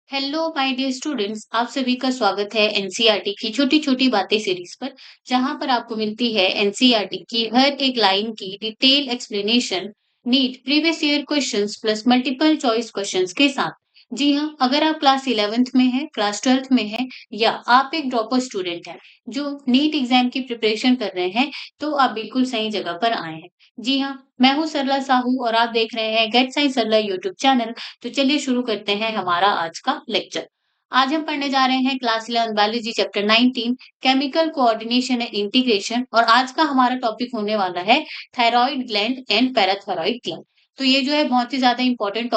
Hello my dear students, आप सभी का स्वागत है एनसीईआरटी की छोटी छोटी बातें सीरीज पर। जहां पर आपको मिलती है एनसीईआरटी की हर एक लाइन की detail explanation, NEET previous year questions plus multiple choice questions के साथ। जी हाँ, अगर आप क्लास 11th में हैं, क्लास 12th में हैं, या आप एक ड्रॉपर स्टूडेंट हैं जो नीट एग्जाम की प्रिपरेशन कर रहे हैं, तो आप बिल्कुल सही जगह पर आए हैं। जी हाँ, मैं हूँ सरला साहू और आप देख रहे हैं गेट साइंस सरला यूट्यूब चैनल। तो चलिए शुरू करते हैं हमारा आज का लेक्चर। आज हम पढ़ने जा रहे हैं class 11 biology chapter 19 chemical coordination and integration, और आज का हमारा टॉपिक होने वाला है thyroid gland and parathyroid gland. तो ये जो है बहुत ही ज्यादा इंपॉर्टेंट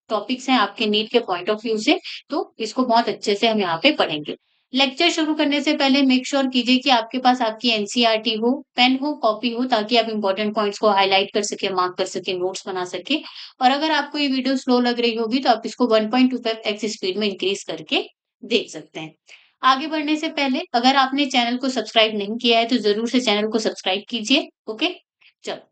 टॉपिक्स हैं आपके नीट के पॉइंट ऑफ व्यू से। तो इसको बहुत अच्छे से हम यहाँ पे पढ़ेंगे। लेक्चर शुरू करने से पहले मेक श्योर कीजिए कि आपके पास आपकी एनसीईआरटी हो, पेन हो, कॉपी हो, ताकि आप इंपॉर्टेंट पॉइंट्स को हाईलाइट कर सके, मार्क कर सके, नोट्स बना सके। और अगर आपको ये वीडियो स्लो लग रही होगी तो आप इसको 1.25x स्पीड में इंक्रीज करके देख सकते हैं। आगे बढ़ने से पहले अगर आपने चैनल को सब्सक्राइब नहीं किया है तो जरूर से चैनल को सब्सक्राइब कीजिए। ओके, चलो।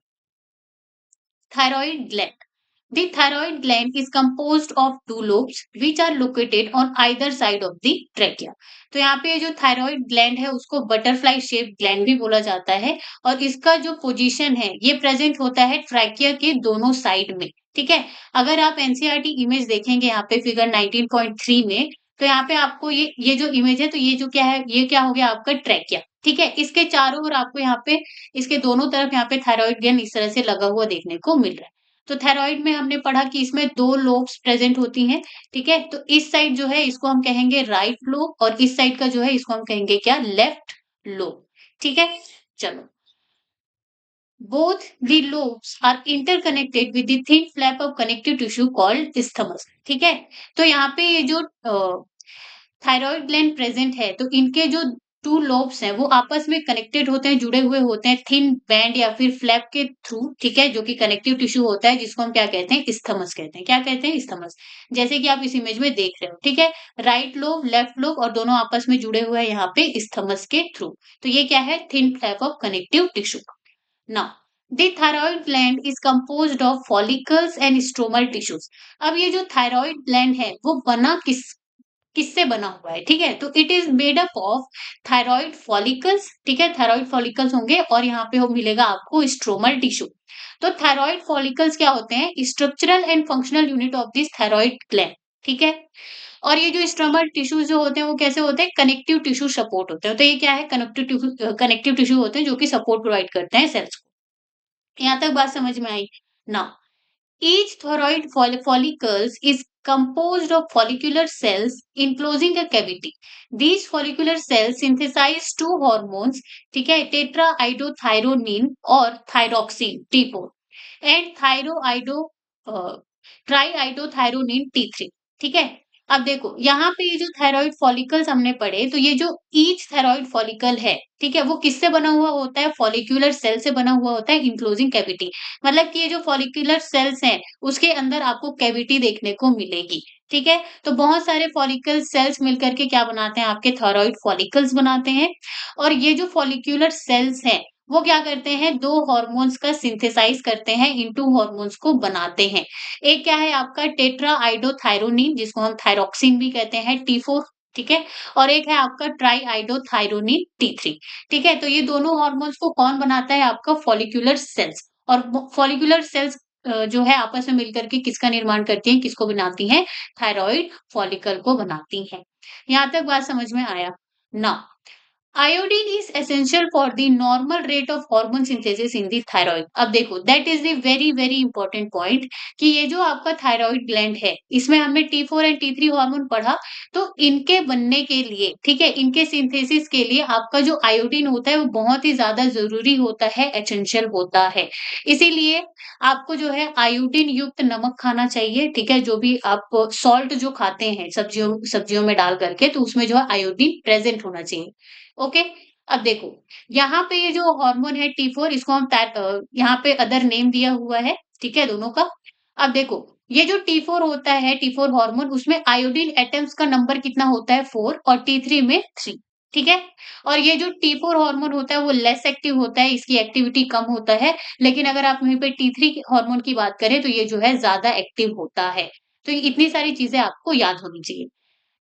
Thyroid gland. The thyroid gland is composed of two lobes which are located on either side of the trachea. तो यहाँ पे जो थायराइड ग्लैंड है उसको बटरफ्लाई शेप ग्लैंड भी बोला जाता है, और इसका जो पोजीशन है ये प्रेजेंट होता है ट्रैकिया के दोनों साइड में। ठीक है, अगर आप एनसीईआरटी इमेज देखेंगे यहाँ पे फिगर 19.3 में, तो यहाँ पे आपको ये जो इमेज है, तो ये जो क्या है, ये क्या हो गया आपका ट्रैकिया। ठीक है, इसके चारों ओर आपको यहाँ पे, इसके दोनों तरफ यहाँ पे थायराइड ग्लैंड इस तरह से लगा हुआ देखने को मिल रहा है। तो थायराइड में हमने पढ़ा कि इसमें दो लोब्स प्रेजेंट होती हैं। ठीक है, तो इस साइड जो है इसको हम कहेंगे राइट लोब, और इस साइड का जो है इसको हम कहेंगे क्या, लेफ्ट लोब। ठीक है, चलो। Both the lobes are interconnected with the thin flap of connective tissue called isthmus। ठीक है, तो यहाँ पे ये जो थायराइड ग्लैंड प्रेजेंट है, तो इनके जो टू लोब्स हैं वो आपस में कनेक्टेड होते हैं, जुड़े हुए होते हैं थिन बैंड या फिर फ्लैप के थ्रू। ठीक है, जो कि कनेक्टिव टिश्यू होता है, जिसको हम क्या कहते हैं, isthmus कहते हैं। क्या कहते हैं, isthmus। जैसे कि आप इस इमेज में देख रहे हो। ठीक है, राइट लोब, लेफ्ट लोब, और दोनों आपस में जुड़े हुए हैं यहाँ पे isthmus के थ्रू। तो ये क्या है, thin flap of connective tissue. Now the thyroid gland is composed of follicles and stromal tissues। अब ये जो थायराइड ग्लैंड है वो बना किससे बना हुआ है। ठीक है, तो it is made up of thyroid follicles. ठीक है, थायराइड फॉलिकल्स होंगे और यहाँ पे हो मिलेगा आपको स्ट्रोमल टिश्यू। तो थायराइड फॉलिकल्स क्या होते हैं, structural and functional unit of this thyroid gland. ठीक है, और ये जो स्ट्रोमल टिश्यूज जो होते हैं वो कैसे होते हैं, कनेक्टिव टिश्यू सपोर्ट होते हैं। तो ये क्या है, कनेक्टिव टिश्यू होते हैं जो कि सपोर्ट प्रोवाइड करते हैं सेल्स को। यहाँ तक बात समझ में आई ना। Each thyroid follicles is composed of follicular cells enclosing a cavity. These follicular cells synthesize two hormones, ठीक है, tetrahydrothyronine और thyroxine T4 and triiodothyronine T3। ठीक है, अब देखो यहाँ पे ये जो थायराइड फॉलिकल्स हमने पढ़े, तो ये जो ईच थायराइड फॉलिकल है, ठीक है, वो किससे बना हुआ होता है, फॉलिक्यूलर सेल से बना हुआ होता है, इंक्लोजिंग कैविटी। मतलब कि ये जो फॉलिक्यूलर सेल्स हैं उसके अंदर आपको कैविटी देखने को मिलेगी। ठीक है, तो बहुत सारे फॉलिकल सेल्स मिलकर के क्या बनाते हैं, आपके थायराइड फॉलिकल्स बनाते हैं। और ये जो फॉलिक्यूलर सेल्स हैं वो क्या करते हैं, दो हार्मोन्स का सिंथेसाइज करते हैं, इनटू हार्मोन्स को बनाते हैं। एक क्या है आपका टेट्रा आइडोथायरोनिन, जिसको हम थायरोक्सिन भी कहते हैं, T4। ठीक है, और एक है आपका ट्राई आइडोथायरोनिन T3। ठीक है, तो ये दोनों हार्मोन्स को कौन बनाता है, आपका फॉलिक्यूलर सेल्स। और फॉलिक्यूलर सेल्स जो है आपस में मिलकर के किसका निर्माण करती हैं, किसको बनाती हैं, थायराइड फॉलिकल को बनाती हैं। यहाँ तक बात समझ में आया ना। Iodine is essential for the normal rate of hormone synthesis in the thyroid. अब देखो, that is the very very important point कि ये जो आपका थायराइड ग्लैंड है इसमें हमने T4 एंड T3 हार्मोन पढ़ा। तो इनके बनने के लिए, ठीक है, इनके सिंथेसिस के लिए आपका जो आयोडीन होता है वो बहुत ही ज्यादा जरूरी होता है, एसेंशियल होता है। इसीलिए आपको जो है आयोडीन युक्त नमक खाना चाहिए। ठीक है, जो भी आप सॉल्ट जो खाते हैं सब्जियों सब्जियों में डाल करके, तो उसमें जो है आयोडीन प्रेजेंट होना चाहिए। ओके, अब देखो यहाँ पे ये जो हार्मोन है T4, इसको हम यहाँ पे अदर नेम दिया हुआ है। ठीक है, दोनों का। अब देखो ये जो T4 होता है, T4 हार्मोन, उसमें आयोडीन एटम्स का नंबर कितना होता है, 4, और T3 में 3। ठीक है, और ये जो T4 हार्मोन होता है वो लेस एक्टिव होता है, इसकी एक्टिविटी कम होता है। लेकिन अगर आप वहीं पे T3 हार्मोन की बात करें तो ये जो है ज्यादा एक्टिव होता है। तो ये इतनी सारी चीजें आपको याद होनी चाहिए।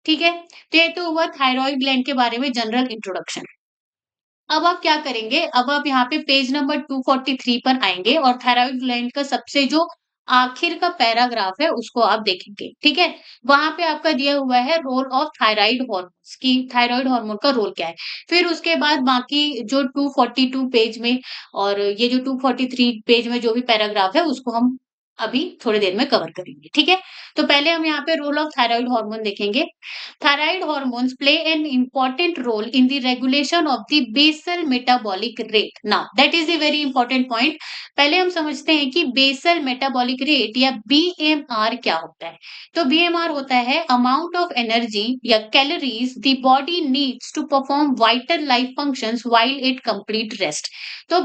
ठीक है? तो ये तो हुआ थायरॉइड ग्लैंड के बारे में जनरल इंट्रोडक्शन। अब आप क्या करेंगे, अब आप यहाँ पे पेज नंबर 243 पर आएँगे और थायरॉइड ग्लैंड का सबसे जो आखिर का पैराग्राफ है उसको आप देखेंगे, ठीक है? वहाँ पे आपका दिया हुआ है रोल ऑफ थायराइड हॉर्मोन्स कि थायरॉइड हार्मोन का रोल क्या है। फिर उसके बाद बाकी जो 242 पेज में और ये जो 243 पेज में जो भी पैराग्राफ है उसको हम अभी थोड़ी देर में कवर करेंगे, ठीक है? तो पहले हम यहाँ पे रोल ऑफ थायरॉइड हार्मोन देखेंगे। Thyroid hormones play an important role in the regulation of the basal metabolic rate. Now, that is the very important point. पहले हम समझते हैं कि basal metabolic rate या BMR क्या होता है। तो BMR होता है amount of energy या calories the body needs to perform vital life functions while it complete rest. तो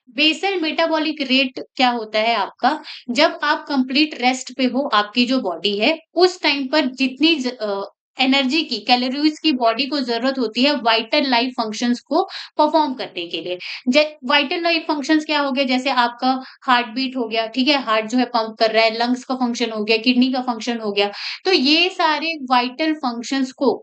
बेसल मेटाबॉलिक रेट क्या होता है आपका, जब आप कंप्लीट रेस्ट पे हो, आपकी जो बॉडी है उस टाइम पर जितनी एनर्जी की कैलोरीज की बॉडी को जरूरत होती है वाइटल लाइफ फंक्शंस को परफॉर्म करने के लिए। वाइटल लाइफ फंक्शंस क्या हो गया, जैसे आपका हार्ट बीट हो गया, ठीक है, हार्ट जो है पंप कर रहा है, लंग्स का फंक्शन हो गया, किडनी का फंक्शन हो गया। तो ये सारे वाइटल फंक्शंस को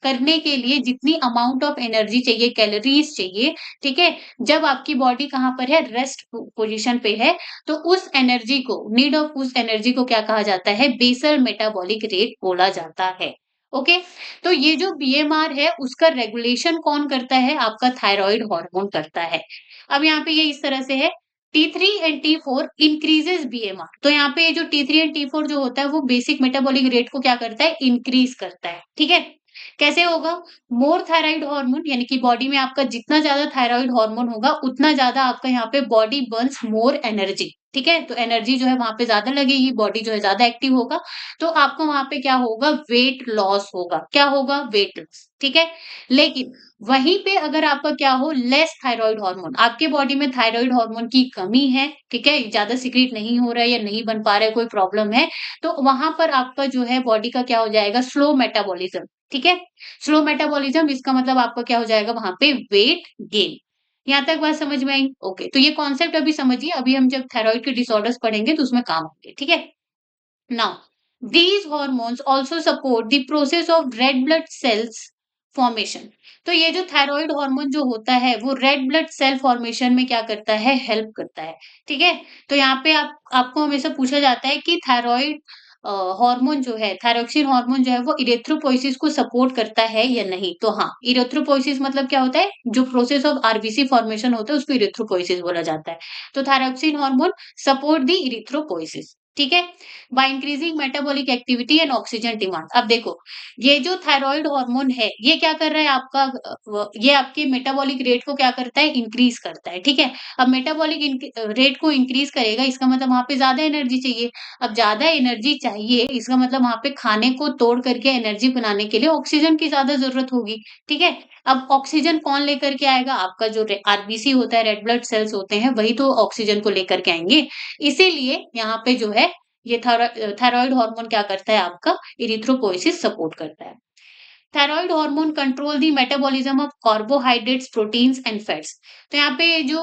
करने के लिए जितनी अमाउंट ऑफ एनर्जी चाहिए, कैलोरीज चाहिए, ठीक है, जब आपकी बॉडी कहाँ पर है, रेस्ट पोजीशन पे है, तो उस एनर्जी को, नीड ऑफ उस एनर्जी को क्या कहा जाता है, बेसल मेटाबॉलिक रेट बोला जाता है। ओके, तो ये जो बीएमआर है उसका रेगुलेशन कौन करता है, आपका थायराइड हार्मोन करता है। अब यहाँ पे ये इस तरह से है, T3 and T4 increases BMR. तो यहाँ पे जो T3 एंड T4 जो होता है वो बेसिक मेटाबॉलिक रेट को क्या करता है, इंक्रीज करता है, ठीक है। कैसे होगा, मोर थायराइड हार्मोन यानी कि बॉडी में आपका जितना ज्यादा थायराइड हार्मोन होगा उतना ज्यादा आपका यहाँ पे बॉडी बर्न्स मोर एनर्जी, ठीक है। तो एनर्जी जो है वहां पे ज्यादा लगेगी, बॉडी जो है ज्यादा एक्टिव होगा, तो आपको वहां पे क्या होगा, वेट लॉस होगा। क्या होगा, वेट लॉस, ठीक है। लेकिन वहीं पे अगर आपका क्या हो, लेस थायराइड हार्मोन, आपके बॉडी में थायराइड हार्मोन की कमी है, ठीक है, ज्यादा सीक्रेट नहीं हो रहा है या नहीं बन पा रहा है, कोई प्रॉब्लम है, तो वहां पर आपका जो है बॉडी का क्या हो जाएगा, स्लो मेटाबॉलिज्म, ठीक है। स्लो मेटाबॉलिज्म इसका मतलब आपका क्या हो जाएगा, वहां पे वेट गेन। यहाँ तक बात समझ में आई? ओके, तो ये कॉन्सेप्ट अभी समझिए, अभी हम जब थायराइड के डिसऑर्डर्स पढ़ेंगे तो उसमें काम होंगे, ठीक है। Now these hormones also support the process of red blood cells formation। तो ये जो थायराइड हार्मोन जो होता है वो रेड ब्लड सेल फॉर्मेशन में क्या करता है, हेल्प करता है, ठीक है। तो यहाँ पे आपको हमेशा पूछा जाता है कि थायराइड हार्मोन जो है, थायरोक्सिन हार्मोन जो है वो इरेथ्रोपोइसिस को सपोर्ट करता है या नहीं। तो हाँ, इरेथ्रोपोइसिस मतलब क्या होता है, जो प्रोसेस ऑफ आरबीसी फॉर्मेशन होता है उसको इरेथ्रोपोइसिस बोला जाता है। तो thyroxine hormone support the erythropoiesis, ठीक है, by increasing metabolic activity and oxygen demand. अब देखो, ये जो थायराइड हार्मोन है ये क्या कर रहा है आपका, ये आपके मेटाबॉलिक रेट को क्या करता है, इंक्रीज करता है, ठीक है। अब मेटाबॉलिक रेट को इंक्रीज करेगा, इसका मतलब वहां पे ज्यादा एनर्जी चाहिए। अब ज्यादा एनर्जी चाहिए इसका मतलब वहां पे खाने को तोड़ करके एनर्जी बनाने के लिए ऑक्सीजन की ज्यादा जरूरत होगी, ठीक है। अब ऑक्सीजन कौन लेकर के आएगा, आपका जो आरबीसी होता है, रेड ब्लड सेल्स होते हैं, वही तो ऑक्सीजन को लेकर के आएंगे। इसीलिए यहाँ पे जो है ये थायराइड हार्मोन क्या करता है, आपका इरिथ्रोपोइसिस सपोर्ट करता है। Thyroid hormone control the metabolism of carbohydrates, proteins and fats. तो यहाँ पे जो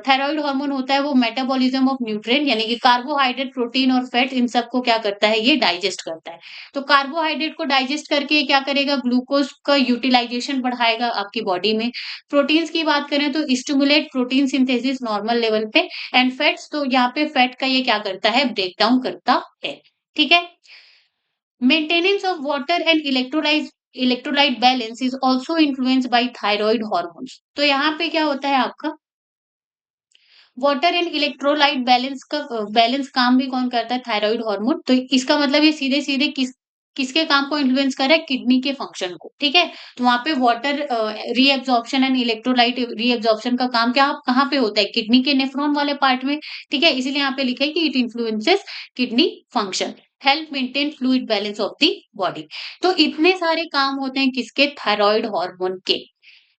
थायराइड हार्मोन होता है वो मेटाबॉलिज्म ऑफ न्यूट्रिएंट यानी कि कार्बोहाइड्रेट, प्रोटीन और फैट, इन सबको क्या करता है, ये डाइजेस्ट करता है। तो कार्बोहाइड्रेट को डाइजेस्ट करके ये क्या करेगा, ग्लूकोज का यूटिलाइजेशन बढ़ाएगा आपकी बॉडी में। प्रोटीन्स की बात करें तो stimulate protein synthesis normal level पे। एंड फैट्स, तो यहाँ पे फैट का ये क्या करता है, ब्रेक डाउन करता है, ठीक है। Maintenance of water and electrolyte balance is also influenced by thyroid hormones। तो यहाँ पे क्या होता है आपका, वाटर एंड इलेक्ट्रोलाइट बैलेंस का बैलेंस काम भी कौन करता है, थायराइड हार्मोन। तो इसका मतलब ये सीधे सीधे किसके काम को इन्फ्लुएंस कर रहा है, किडनी के फंक्शन को, ठीक है। तो वहां पे water reabsorption and electrolyte reabsorption का काम क्या कहाँ पे होता है, किडनी के नेफ्रॉन वाले पार्ट में, ठीक है। इसीलिए यहाँ पे लिखा है कि it influences kidney function, help maintain fluid balance of the body. तो इतने सारे काम होते हैं किसके, थायराइड हार्मोन के।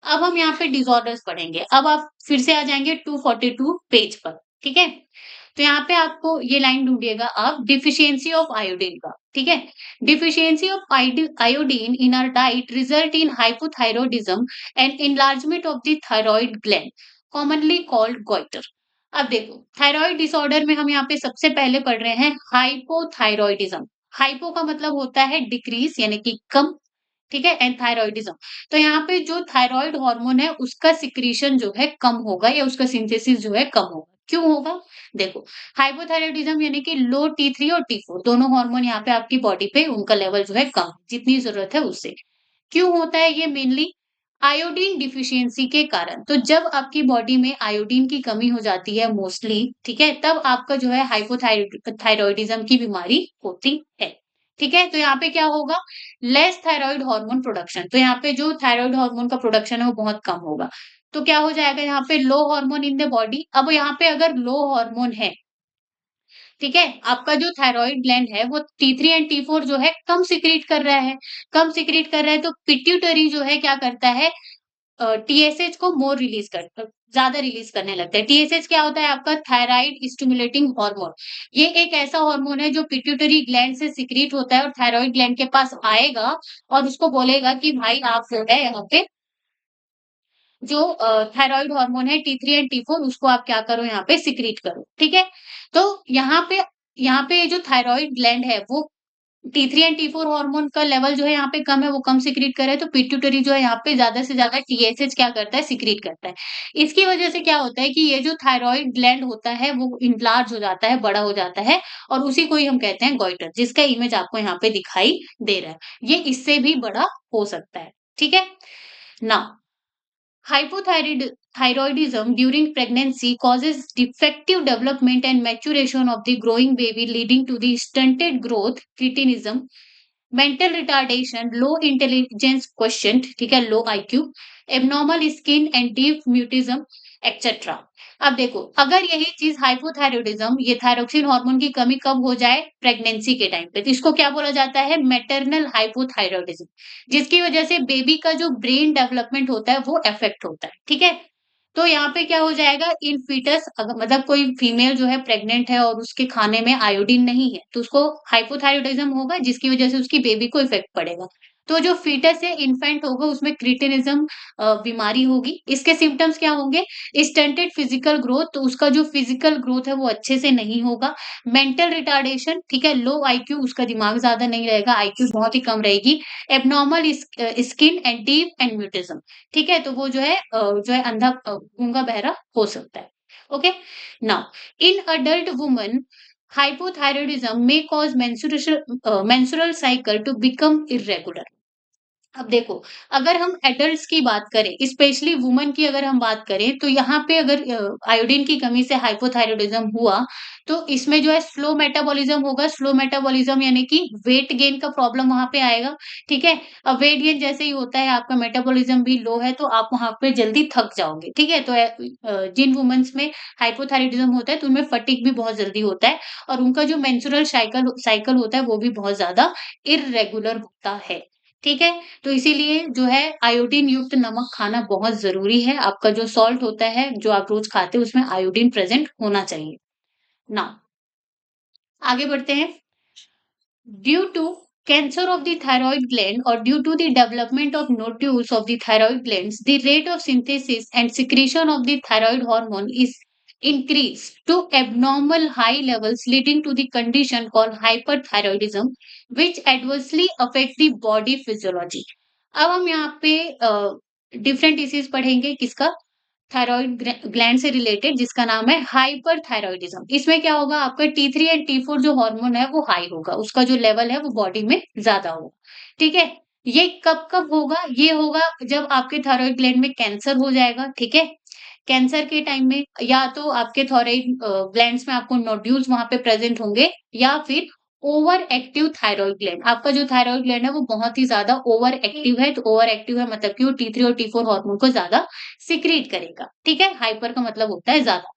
अब हम यहाँ पे डिसऑर्डर्स पढ़ेंगे। अब आप फिर से आ जाएंगे 242 पेज पर, ठीक है। तो यहाँ पे आपको ये लाइन ढूंढिएगा आप, डिफिशियंसी ऑफ आयोडीन का, ठीक है। Deficiency of iodine in our diet result in hypothyroidism and enlargement of the thyroid gland, commonly called goitre. अब देखो, थायराइड डिसऑर्डर में हम यहाँ पे सबसे पहले पढ़ रहे हैं हाइपोथायरॉयडिज्म। हाइपो का मतलब होता है डिक्रीज यानी कि कम, ठीक है, एंड थायराइडिज्म। तो यहाँ पे जो थायराइड हार्मोन है उसका सिक्रीशन जो है कम होगा या उसका सिंथेसिस जो है कम होगा। क्यों होगा? देखो, हाइपोथायराइडिज्म यानी कि लो T3 और T4 दोनों हार्मोन यहाँ पे आपकी बॉडी पे उनका लेवल जो है कम, जितनी जरूरत है उससे। क्यों होता है ये? मेनली आयोडीन डिफिशियंसी के कारण। तो जब आपकी बॉडी में आयोडीन की कमी हो जाती है मोस्टली, ठीक है, तब आपका जो है हाइपोथायरॉयडिज्म की बीमारी होती है। ठीक है, तो यहाँ पे क्या होगा? Less thyroid hormone production. तो यहाँ पे जो थायराइड हार्मोन का प्रोडक्शन है वो बहुत कम होगा। तो क्या हो जाएगा? यहाँ पे लो हार्मोन इन द बॉडी। अब यहाँ पे अगर लो हार्मोन है, ठीक है, आपका जो थायराइड ग्लैंड है वो T3 एंड T4 जो है कम सिक्रीट कर रहा है, कम सिक्रीट कर रहा है, तो पिट्यूटरी जो है क्या करता है, टीएसएच को मोर रिलीज कर ज्यादा रिलीज करने लगता है। टीएसएच क्या होता है? आपका थायराइड स्टिमुलेटिंग हार्मोन। ये एक ऐसा हार्मोन है जो पिट्यूटरी ग्लैंड से सिक्रीट होता है और थायराइड ग्लैंड के पास आएगा और उसको बोलेगा कि भाई आप जो है यहाँ पे जो थायराइड हार्मोन है T3 एंड T4 उसको आप क्या करो, यहाँ पे सिक्रीट करो। ठीक है, तो यहाँ पे जो थायराइड ग्लैंड है वो T3 एंड T4 हार्मोन का लेवल जो है यहाँ पे कम है, वो कम सिक्रीट करे, तो पिट्यूटरी जो है यहाँ पे ज्यादा से ज्यादा टीएसएच क्या करता है, सिक्रीट करता है। इसकी वजह से क्या होता है कि ये जो थायराइड ग्लैंड होता है वो इंलार्ज हो जाता है, बड़ा हो जाता है, और उसी को ही हम कहते हैं गॉइटर, जिसका इमेज आपको यहाँ पे दिखाई दे रहा है। ये इससे भी बड़ा हो सकता है। ठीक है, now hypothyroidism during pregnancy causes defective development and maturation of the growing baby, leading to the stunted growth, cretinism, mental retardation, low intelligence question, ठीक है, low IQ, abnormal skin and deep mutism etcetera. अब देखो, अगर यही चीज hypothyroidism, ये thyroxine hormone की कमी कब हो जाए? प्रेगनेंसी के टाइम पे, तो इसको क्या बोला जाता है? मैटरनल हाइपोथायरॉयडिज्म, जिसकी वजह से बेबी का जो ब्रेन डेवलपमेंट होता है वो अफेक्ट होता है। ठीक है, तो यहाँ पे क्या हो जाएगा? इन फीटस, अगर मतलब कोई फीमेल जो है प्रेग्नेंट है और उसके खाने में आयोडीन नहीं है, तो उसको हाइपोथायरॉयडिज्म होगा, जिसकी वजह से उसकी बेबी को इफेक्ट पड़ेगा। तो जो फीटस है, इन्फेंट होगा, उसमें क्रिटिनिज्म बीमारी होगी। इसके सिम्टम्स क्या होंगे? स्टंटेड फिजिकल ग्रोथ, तो उसका जो फिजिकल ग्रोथ है वो अच्छे से नहीं होगा। मेंटल रिटार्डेशन, ठीक है, लो आईक्यू, उसका दिमाग ज्यादा नहीं रहेगा, आईक्यू बहुत ही कम रहेगी। Abnormal skin and deep and mutism, ठीक है, तो वो जो है अंधा, गूंगा बहरा हो सकता है। Okay, now in adult woman hypothyroidism may cause menstrual cycle to become irregular। अब देखो, अगर हम एडल्ट्स की बात करें, स्पेशली वुमन की अगर हम बात करें, तो यहाँ पे अगर आयोडीन की कमी से हाइपोथायरॉयडिज्म हुआ, तो इसमें जो है स्लो मेटाबॉलिज्म होगा। स्लो मेटाबॉलिज्म यानी कि वेट गेन का प्रॉब्लम वहां पे आएगा। ठीक है, अब वेट गेन जैसे ही होता है, आपका मेटाबॉलिज्म भी लो है, तो आप वहां पे जल्दी थक जाओगे। ठीक है, तो जिन वुमेन्स में हाइपोथायरॉयडिज्म होता है तो उनमें फटीग भी बहुत जल्दी होता है, और उनका जो मेंस्ट्रुअल साइकिल होता है वो भी बहुत ज्यादा इररेगुलर होता है। ठीक है, तो इसीलिए जो है आयोडीन युक्त नमक खाना बहुत ज़रूरी है। आपका जो सॉल्ट होता है, जो आप रोज़ खाते हो, उसमें आयोडीन प्रेज़ेंट होना चाहिए। नाउ आगे बढ़ते हैं। Due to cancer of the thyroid gland और due to the development of nodules of the thyroid glands, the rate of synthesis and secretion of the thyroid hormone is increased to abnormal high levels, leading to the condition called hyperthyroidism, which adversely affect the body physiology। अब हम यहाँ पे different disease पढ़ेंगे, किसका? Thyroid gland से related, जिसका नाम है हाइपरथायरॉयडिज्म। इसमें क्या होगा? आपका T3 एंड T4 जो हार्मोन है वो हाई होगा, उसका जो लेवल है वो बॉडी में ज्यादा होगा। ठीक है, ये कब कब होगा? ये होगा जब आपके थायराइड ग्लैंड में कैंसर हो जाएगा। ठीक है, कैंसर के टाइम में, या तो आपके थायराइड ग्लैंड्स में आपको नोड्यूल्स वहां पे प्रेजेंट होंगे, या फिर ओवर एक्टिव थायराइड ग्लैंड, आपका जो थायराइड ग्लैंड है वो बहुत ही ज्यादा ओवर एक्टिव है। तो ओवर एक्टिव है मतलब कि वो T3 और T4 हार्मोन को ज्यादा सिक्रीट करेगा। ठीक है, हाइपर का मतलब होता है ज्यादा।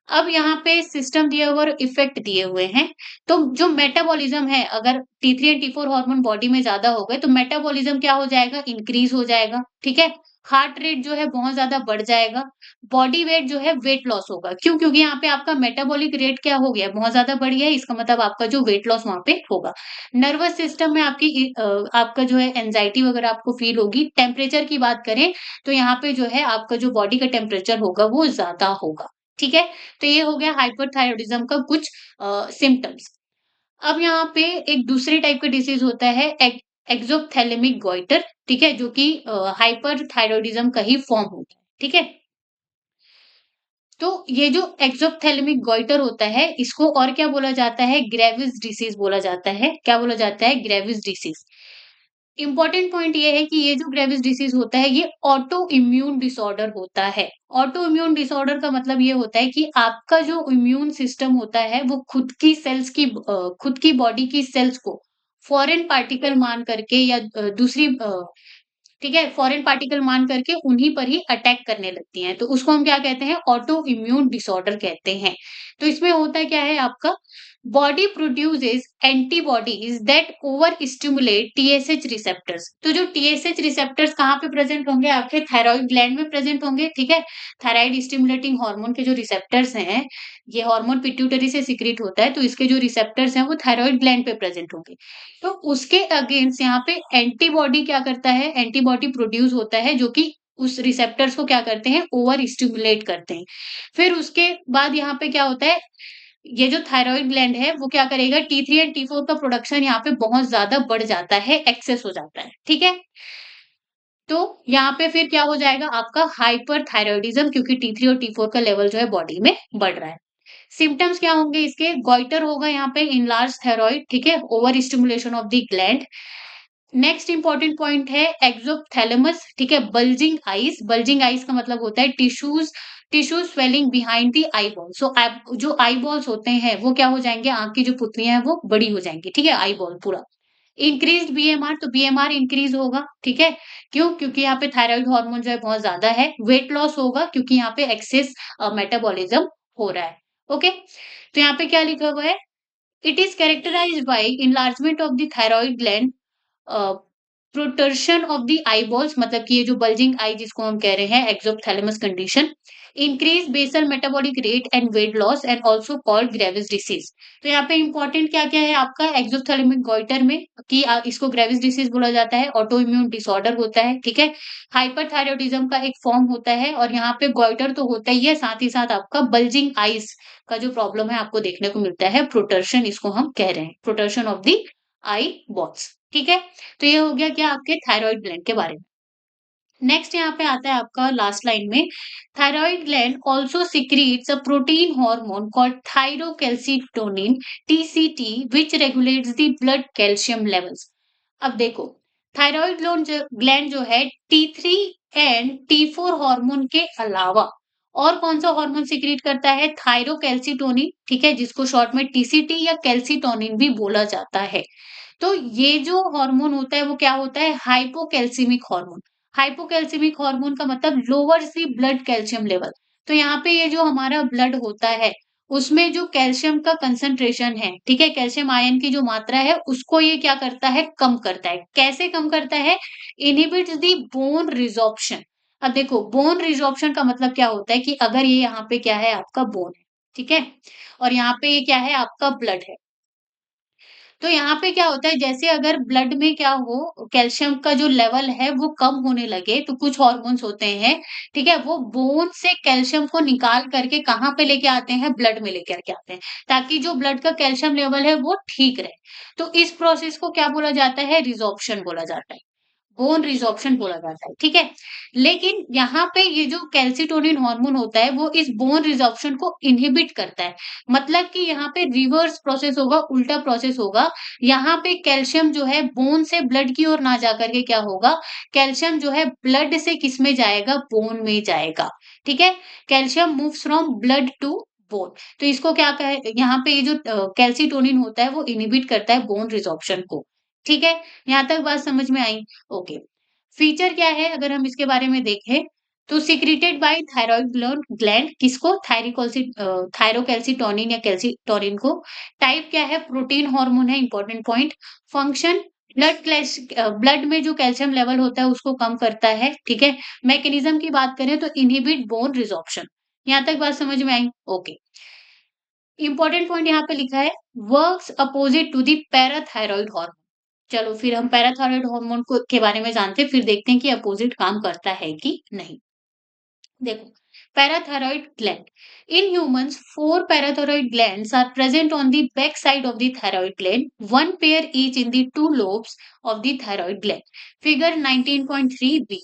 अब यहाँ पे सिस्टम दिए हुए और इफेक्ट दिए हुए हैं। तो जो मेटाबॉलिज्म है, अगर T3 and T4 hormone body में ज्यादा हो गए तो मेटाबॉलिज्म क्या हो जाएगा? इंक्रीज हो जाएगा। ठीक है, हार्ट रेट जो है बहुत ज्यादा बढ़ जाएगा। बॉडी वेट जो है वेट लॉस होगा। क्यों? क्योंकि यहाँ पे आपका मेटाबॉलिक रेट क्या हो गया? बहुत ज्यादा बढ़ गया है, इसका मतलब आपका जो वेट लॉस वहां पे होगा। नर्वस सिस्टम में आपका जो है एंजाइटी वगैरह आपको फील होगी। टेम्परेचर की बात करें तो यहाँ पे जो है आपका जो बॉडी का टेम्परेचर होगा वो ज्यादा होगा। ठीक है, तो ये हो गया हाइपरथायरॉयडिज्म का कुछ सिम्टम्स। अब यहाँ पे एक दूसरे टाइप का डिसीज होता है एक्सोप्थेलेमिक गॉइटर, ठीक है, जो कि हाइपरथायरॉयडिज्म का ही फॉर्म होता है, ठीक है। तो ये जो एक्सोप्थेलेमिक गॉइटर होता है, इसको और क्या बोला जाता है, ग्रेविस डिसीज बोला जाता है। क्या बोला जाता है, ग्रेविस डिसीज। इंपॉर्टेंट पॉइंट ये है कि ये जो ग्रेविस डिसीज होता है, ये ऑटो इम्यून डिसऑर्डर होता है। ऑटो इम्यून डिसऑर्डर का मतलब ये होता है कि आपका जो इम्यून सिस्टम होता है, वो खुद की सेल्स की खुद की बॉडी की सेल्स को फॉरेन पार्टिकल मान करके या दूसरी ठीक है, फॉरेन पार्टिकल मान करके उन्हीं पर ही अटैक करने लगती हैं। तो उसको हम क्या कहते हैं, ऑटो इम्यून डिसऑर्डर कहते हैं। तो इसमें होता क्या है आपका, body produces antibodies that over stimulate TSH receptors. तो जो टीएसएच रिसेप्टर्स कहाँ पे प्रेजेंट होंगे, आपके थायराइड ग्लैंड में प्रेजेंट होंगे, ठीक है। थायराइड स्टिमुलेटिंग हार्मोन के जो रिसेप्टर्स हैं, ये हार्मोन पिट्यूटरी से सीक्रेट होता है, तो इसके जो रिसेप्टर्स हैं वो थायराइड ग्लैंड पे प्रेजेंट होंगे। तो उसके अगेंस्ट यहाँ पे एंटीबॉडी क्या करता है, एंटीबॉडी प्रोड्यूस होता है, जो कि उस रिसेप्टर्स को क्या करते हैं, ओवर स्टिमुलेट करते हैं। फिर उसके बाद यहाँ पे क्या होता है, ये जो थायराइड ग्लैंड है वो क्या करेगा, T3 एंड T4 का प्रोडक्शन यहाँ पे बहुत ज्यादा बढ़ जाता है, एक्सेस हो जाता है, ठीक है। तो यहाँ पे फिर क्या हो जाएगा आपका हाइपर थायराइडिज्म, क्योंकि T3 और T4 का लेवल जो है बॉडी में बढ़ रहा है। सिम्पटम्स क्या होंगे इसके, गोइटर होगा यहाँ पे, इनलार्ज थायराइड, ठीक है, over stimulation of the gland. Next important point है एक्सोथैलेमस, ठीक है, बल्जिंग आईज। बल्जिंग आईज का मतलब होता है tissues swelling behind the eyeball. So जो आई बॉल्स होते हैं वो क्या हो जाएंगे, आंख की जो पुतलियां हैं वो बड़ी हो जाएंगी, ठीक है, आई बॉल पूरा। इंक्रीज्ड बीएमआर, तो बीएमआर इंक्रीज होगा, ठीक है। क्यों, क्योंकि यहाँ पे थायराइड हार्मोन जो है बहुत ज्यादा है। वेट लॉस होगा, क्योंकि यहाँ पे एक्सेस मेटाबॉलिज्म हो रहा है। ओके, तो यहाँ पे क्या लिखा हुआ है, it is characterised by enlargement of the thyroid gland, protrusion of the eyeballs, मतलब कि ये जो बल्जिंग आई जिसको हम कह रहे हैं, exophthalmos condition, increase basal metabolic rate and weight loss and also called Graves disease. तो यहाँ पे इंपॉर्टेंट क्या क्या है आपका एक्सोथैलेमिक गॉइटर में, कि इसको ग्रेविस डिसीज बोला जाता है, ऑटो इम्यून डिसऑर्डर होता है, ठीक है, हाइपरथायरॉयडिज्म का एक फॉर्म होता है, और यहाँ पे गॉइटर तो होता ही है, साथ ही साथ आपका बल्जिंग आईज का जो प्रॉब्लम है आपको देखने को मिलता है, प्रोटर्शन इसको हम कह रहे हैं, प्रोटर्शन ऑफ द आई बॉल्स, ठीक है। तो ये हो गया क्या आपके थायराइड ग्लैंड के बारे में। नेक्स्ट यहाँ पे आता है आपका लास्ट लाइन में, thyroid gland also secretes a protein hormone called thyrocalcitonin, TCT, which regulates the blood calcium levels. अब देखो, थायराइड ग्लैंड जो है T3 एंड T4 हार्मोन के अलावा और कौन सा हार्मोन सिक्रीट करता है, थायरोकैल्सिटोनिन, ठीक है, जिसको शॉर्ट में टीसीटी या कैल्सिटोनिन भी बोला जाता है। तो ये जो हार्मोन होता है वो क्या होता है, हाइपोकैल्सिमिक हार्मोन। हाइपोकैल्सिमिक हार्मोन का मतलब lowers the blood calcium level. तो यहाँ पे ये जो हमारा ब्लड होता है, उसमें जो कैल्शियम का कंसंट्रेशन है, ठीक है, कैल्शियम आयन की जो मात्रा है उसको ये क्या करता है, कम करता है। कैसे कम करता है, इनहिबिट्स द बोन रिजॉर्प्शन। अब देखो, बोन रिजॉर्प्शन का मतलब क्या होता है कि अगर ये यहाँ पे क्या है, आपका बोन है, ठीक है, और यहाँ पे ये क्या है, आपका ब्लड है। तो यहाँ पे क्या होता है, जैसे अगर ब्लड में क्या हो, कैल्शियम का जो लेवल है वो कम होने लगे, तो कुछ हार्मोन्स होते हैं, ठीक है, वो बोन से कैल्शियम को निकाल करके कहाँ पे लेके आते हैं, ब्लड में लेकर के आते हैं, ताकि जो ब्लड का कैल्शियम लेवल है वो ठीक रहे। तो इस प्रोसेस को क्या बोला जाता है, रिजॉर्प्शन बोला जाता है, बोन रिजॉर्प्शन बोला जाता है, ठीक है। लेकिन यहाँ पे ये जो कैल्सिटोनिन हार्मोन होता है वो इस बोन रिजॉर्प्शन को इनहिबिट करता है। मतलब कि यहाँ पे रिवर्स प्रोसेस होगा, उल्टा प्रोसेस होगा। यहाँ पे कैल्शियम जो है बोन से ब्लड की ओर ना जाकर के क्या होगा, कैल्शियम जो है ब्लड से किस में जाएगा, बोन में जाएगा, ठीक है। Calcium moves from blood to bone. तो इसको क्या कहे, यहाँ पे ये जो कैल्सिटोनिन होता है वो इनहिबिट करता है बोन रिजॉर्प्शन को, ठीक है। यहाँ तक बात समझ में आई। ओके, फीचर क्या है अगर हम इसके बारे में देखें, तो सिक्रीटेड बाय थायराइड ग्लैंड, किसको, थायरोकैल्सिटोनिन या कैल्सिटोनिन को। टाइप क्या है, प्रोटीन हार्मोन है, इंपॉर्टेंट पॉइंट। फंक्शन, ब्लड में जो कैल्शियम लेवल होता है उसको कम करता है, ठीक है। मैकेनिज्म की बात करें तो इनहिबिट बोन रिजॉर्प्शन। यहाँ तक बात समझ में आई। ओके, इंपॉर्टेंट पॉइंट यहाँ पे लिखा है, works opposite to the parathyroid hormone. चलो फिर हम पैराथायरॉइड हार्मोन को के बारे में जानते हैं, फिर देखते हैं कि अपोजिट काम करता है कि नहीं। देखो, parathyroid gland. In humans, four parathyroid glands are present on the back side of the thyroid gland, one pair each in the two lobes of the thyroid gland. Figure 19.3b.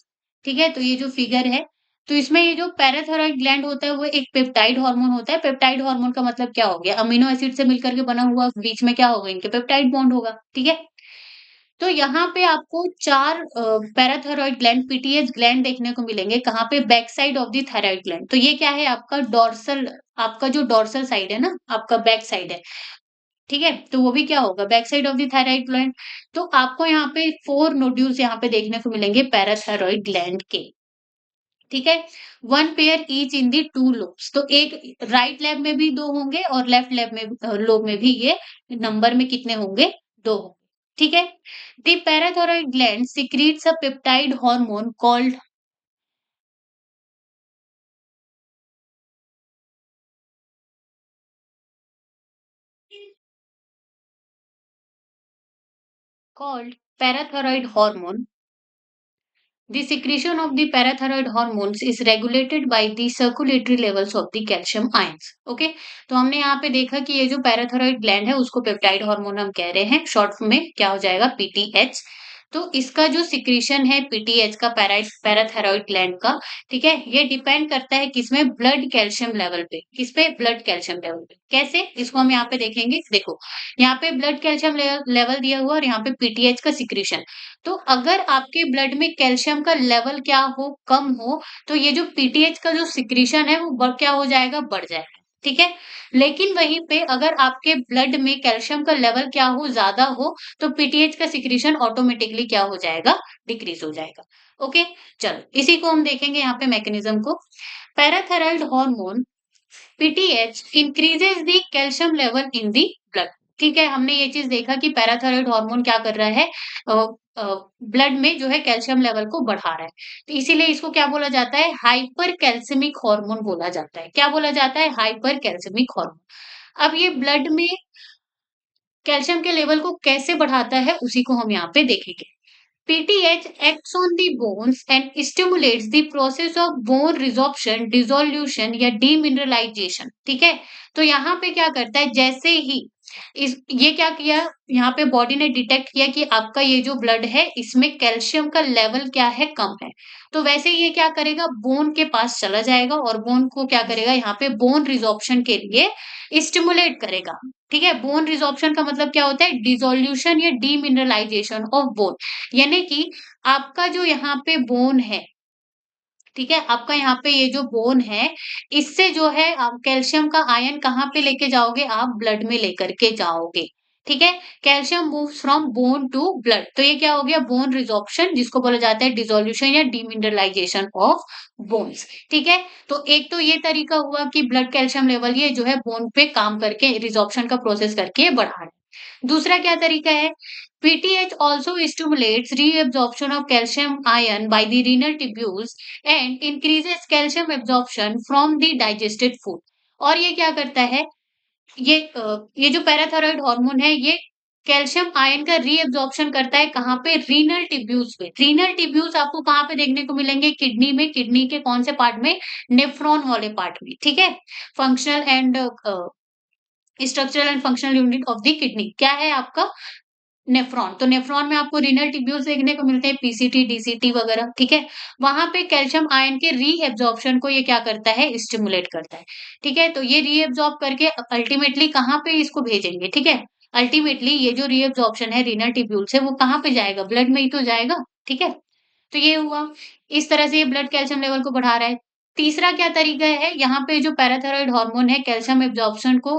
ठीक है, तो ये जो फिगर है, तो इसमें ये जो पैराथायरॉइड ग्लैंड होता है वो एक पेप्टाइड हार्मोन होता है। पेप्टाइड हार्मोन का मतलब क्या हो गया? अमीनो एसिड से मिलकर के बना हुआ, बीच में क्या होगा? इनके पेप्टाइड बॉन्ड होगा। ठीक है, तो यहाँ पे आपको 4 पैराथायरॉइड ग्लैंड, पीटीएच ग्लैंड देखने को मिलेंगे। कहाँ पे? Back side of the thyroid gland. तो ये क्या है? आपका डॉर्सल, आपका जो डॉर्सल साइड है ना, आपका बैक साइड है। ठीक है, तो वो भी क्या होगा? Back side of the thyroid gland. तो आपको यहाँ पे 4 नोड्यूल्स यहाँ पे देखने को मिलेंगे पैराथायरॉइड ग्लैंड के। ठीक है, one pair each in the two lobes. तो एक राइट लैब में भी 2 होंगे और लेफ्ट लैब में लोब में भी ये नंबर में कितने होंगे? 2 होंगे। ठीक है, the parathyroid gland secretes a peptide hormone called parathyroid hormone. The secretion of the parathyroid hormones is regulated by the circulatory levels of the calcium ions. Okay, तो हमने यहाँ पे देखा कि ये जो पैराथायरॉइड ग्लैंड है उसको पेप्टाइड हार्मोन हम कह रहे हैं, शॉर्ट में क्या हो जाएगा? पीटीएच। तो इसका जो सिक्रीशन है पीटीएच का, पैराथायरॉइड ग्लैंड का, ठीक है, ये डिपेंड करता है किसमें? ब्लड कैल्शियम लेवल पे। किस पे? ब्लड कैल्शियम लेवल पे। कैसे? इसको हम यहाँ पे देखेंगे। देखो, यहाँ पे ब्लड कैल्शियम लेवल दिया हुआ और यहाँ पे पीटीएच का सिक्रीशन। तो अगर आपके ब्लड में कैल्शियम का लेवल क्या हो? कम हो, तो ये जो पीटीएच का जो सिक्रीशन है वो क्या हो जाएगा? बढ़ जाएगा। ठीक है, लेकिन वहीं पे अगर आपके ब्लड में कैल्शियम का लेवल क्या हो? ज्यादा हो, तो पीटीएच का सिक्रीशन ऑटोमेटिकली क्या हो जाएगा? डिक्रीज हो जाएगा। ओके, चलो इसी को हम देखेंगे यहाँ पे मैकेनिज्म को। Parathyroid hormone PTH increases the calcium level in the blood. ठीक है, हमने ये चीज देखा कि पैराथायरॉइड हार्मोन क्या कर रहा है? ब्लड में जो है कैल्शियम लेवल को बढ़ा रहा है। तो इसीलिए इसको क्या बोला जाता है? हाइपर कैल्सिमिक हार्मोन बोला जाता है। क्या बोला जाता है? Hyper calcaemic hormone. अब ये ब्लड में कैल्शियम के लेवल को कैसे बढ़ाता है उसी को हम यहाँ पे देखेंगे। PTH acts on the bones and stimulates the process of bone resorption, dissolution या demineralization। ठीक है, तो यहाँ पे क्या करता है? जैसे ही इस ये क्या किया, यहाँ पे बॉडी ने डिटेक्ट किया कि आपका ये जो ब्लड है इसमें कैल्शियम का लेवल क्या है? कम है। तो वैसे ही ये क्या करेगा? बोन के पास चला जाएगा और बोन को क्या करेगा? यहाँ पे बोन रिजॉर्प्शन के लिए स्टिमुलेट करेगा। ठीक है, बोन रिजॉर्प्शन का मतलब क्या होता है? डिसोल्यूशन या डीमिनरलाइजेशन ऑफ बोन। यानी कि आपका जो यहाँ पे बोन है, ठीक है, आपका यहाँ पे ये जो बोन है, इससे जो है आप कैल्शियम का आयन कहाँ पे लेके जाओगे? आप ब्लड में लेकर के जाओगे। ठीक है, calcium moves from bone to blood. तो ये क्या हो गया? बोन रिजॉर्प्शन, जिसको बोला जाता है डिसोल्यूशन या डीमिनरलाइजेशन ऑफ बोन्स। ठीक है, तो एक तो ये तरीका हुआ कि ब्लड कैल्शियम लेवल ये जो है बोन पे काम करके रिजॉर्प्शन का प्रोसेस करके बढ़ा रहा है। दूसरा क्या तरीका है? PTH also stimulates reabsorption of calcium ion by the renal tubules and increases calcium absorption from the digested food। और ये क्या करता है? ये जो पैराथायरॉइड हार्मोन है ये कैल्शियम आयन का रीअब्जॉर्प्शन करता है। कहाँ पे? रीनल ट्यूब्यूल्स पे। रीनल ट्यूब्यूल्स आपको कहाँ पे देखने को मिलेंगे? किडनी में। किडनी के कौन से पार्ट में? नेफ्रॉन वाले पार्ट में। ठीक है, functional and structural and functional unit of the kidney क्या है आपका? नेफ्रॉन। तो नेफ्रॉन में आपको रीनल ट्यूब्यूल्स देखने को मिलते हैं, पीसीटी, डीसीटी वगैरह। ठीक है, वहां पे कैल्शियम आयन के रीएब्जॉर्प्शन को ये क्या करता है? स्टिमुलेट करता है। ठीक है, तो ये रीएब्जॉर्ब करके अल्टीमेटली कहाँ पे इसको भेजेंगे? ठीक है, अल्टीमेटली ये जो रीएब्जॉर्प्शन है रीनल ट्यूब्यूल से, वो कहाँ पे जाएगा? ब्लड में ही तो जाएगा। ठीक है, तो ये हुआ, इस तरह से ये ब्लड कैल्शियम लेवल को बढ़ा रहा है। तीसरा क्या तरीका है? यहाँ पे जो पैराथायरॉइड हार्मोन है कैल्शियम एब्जॉर्प्शन को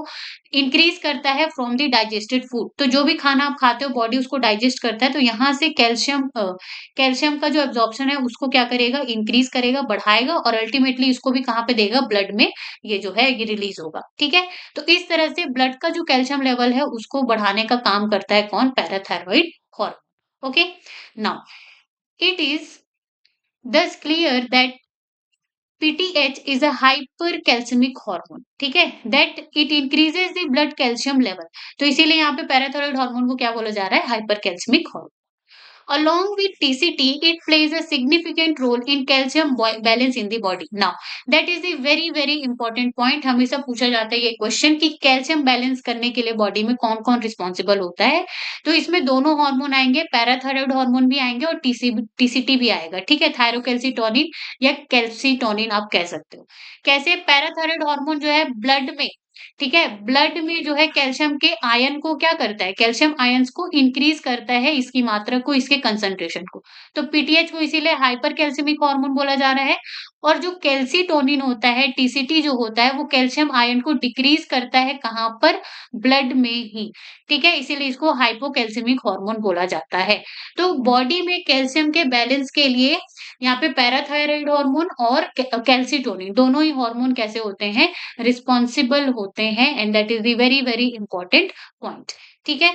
इंक्रीज करता है फ्रॉम द डाइजेस्टेड फूड। तो जो भी खाना आप खाते हो बॉडी उसको डाइजेस्ट करता है, तो यहाँ से कैल्शियम का जो एब्जॉर्प्शन है उसको क्या करेगा? इंक्रीज करेगा, बढ़ाएगा और अल्टीमेटली इसको भी कहाँ पे देगा? ब्लड में ये जो है ये रिलीज होगा। ठीक है, तो इस तरह से ब्लड का जो कैल्शियम लेवल है उसको बढ़ाने का काम करता है कौन? Parathyroid hormone. Okay, now it is thus clear that PTH is a hypercalcemic hormone। ठीक है, that it increases the blood calcium level। तो इसीलिए यहाँ पे पैराथायरॉइड हार्मोन को क्या बोला जा रहा है? हाइपरकैल्सिमिक hormone. Along with TCT, it plays a significant role in calcium balance in the body. Now, that is a very very important point. हमेशा पूछा जाता है ये क्वेश्चन कि कैल्शियम बैलेंस करने के लिए बॉडी में कौन कौन रिस्पॉन्सिबल होता है। तो इसमें दोनों हार्मोन आएंगे, पैराथायरॉयड हार्मोन भी आएंगे और टीसीटी भी आएगा। ठीक है, थायरोकैल्सिटोनिन या कैल्सिटोनिन आप कह सकते हो। कैसे? पैराथायरॉयड हार्मोन जो है ब्लड में, ठीक है, ब्लड में जो है कैल्शियम के आयन को क्या करता है, कैल्शियम आयंस को इंक्रीज करता है, इसकी मात्रा को, इसके कंसंट्रेशन को। तो पीटीएच को इसीलिए हाइपर कैल्सियमिक हार्मोन बोला जा रहा है। और जो कैल्सिटोनिन होता है, टीसीटी जो होता है, वो कैल्शियम आयन को डिक्रीज करता है, कहाँ पर? ब्लड में ही। ठीक है, इसीलिए इसको हाइपोकैल्सियमिक हार्मोन बोला जाता है। तो बॉडी में कैल्शियम के बैलेंस के लिए यहाँ पे पैराथायरॉयड हार्मोन और कैल्सिटोनिन दोनों ही हार्मोन कैसे होते हैं, रिस्पॉन्सिबल होते हैं, and that is the very very important point. ठीक है,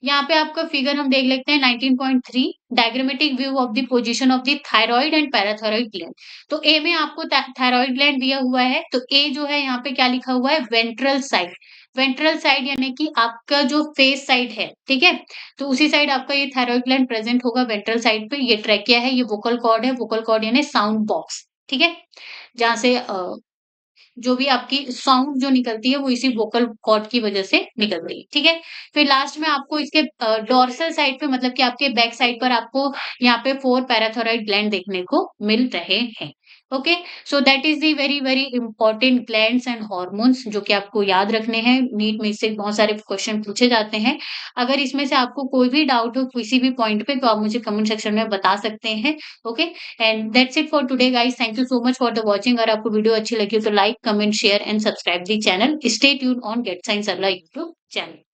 यहाँ पे आपका फिगर हम देख लेते हैं 19.3, diagrammatic view of the position of the thyroid and parathyroid gland. तो ए में आपको थायराइड ग्लैंड दिया हुआ है, तो ए जो है यहाँ पे क्या लिखा हुआ है, वेंट्रल साइड। वेंट्रल साइड यानी कि आपका जो फेस साइड है, ठीक है, तो उसी साइड आपका ये थायराइड ग्लैंड प्रेजेंट होगा, वेंट्रल साइड पे। ये ट्रैकिया है, ये वोकल कॉर्ड है, वोकल कॉर्ड यानी साउंड बॉक्स। ठीक है, जहाँ से जो भी आपकी साउंड जो निकलती है वो इसी वोकल कॉर्ड की वजह से निकलती है। ठीक है, फिर लास्ट में आपको इसके डोर्सल साइड पे, मतलब कि आपके बैक साइड पर आपको यहाँ पे 4 पैराथायरॉयड ग्लैंड देखने को मिल रहे हैं। Okay, so that is the very very important glands and hormones जो कि आपको याद रखने हैं। नीट में इससे बहुत सारे क्वेश्चन पूछे जाते हैं। अगर इसमें से आपको कोई भी डाउट हो किसी भी पॉइंट पे, तो आप मुझे कमेंट सेक्शन में बता सकते हैं। Okay, and that's it for today guys, thank you so much for the watching. अगर आपको वीडियो अच्छी लगी हो तो like, comment, share and subscribe the channel. Stay tune on Get Science अगला यूट्यूब चैनल।